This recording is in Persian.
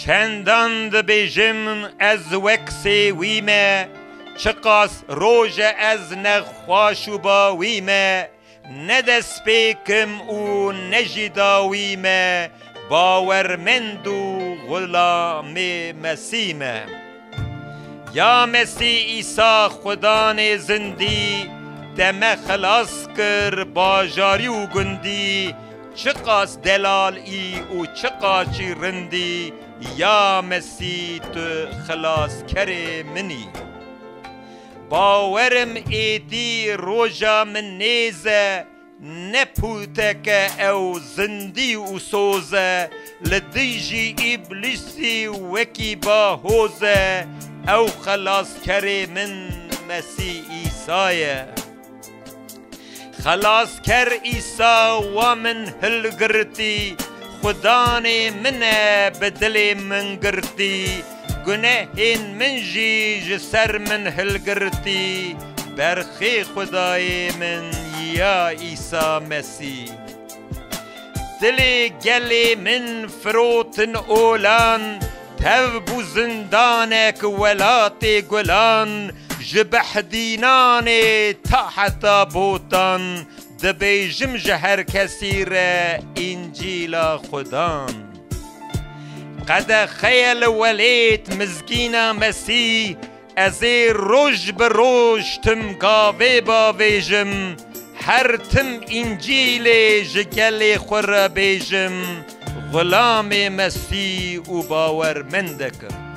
چندان دبیجم از وکسی ویمه چقاس روژ از نخواشو با ویمه ندست پیکم و نجداویمه باورمند و غلام مسیمه یا مسیح عیسی خدان زندی دم خلاص کر باجاری و گندی چقاس دلال ای و چقاچی رندی یا مسیح تو خلاص کر منی باورم ایدی روژا من نیزه نپوتک او زندی و سوزه لدیجی ابلیسی وکی با حوزه او خلاص کر من مسیح عیسیه خلاص کر عیسی و من هلگرتی خدان منه بدل من گرتی گناهین من جی جسر من هلگرتی برخی خدای من یا عیسی مسیح دل گل من فروتن اولان تبو زندانك ولاتي قلان جبح ديناني تحت بوطان دبيجم جهر كثيرة إنجيل خدان قد خيل وليت مزقينا مسيح ازي روج بروج تم قاوي باويجم هر تم إنجيل جگل خور بيجم غلام مسیح و باورمند کن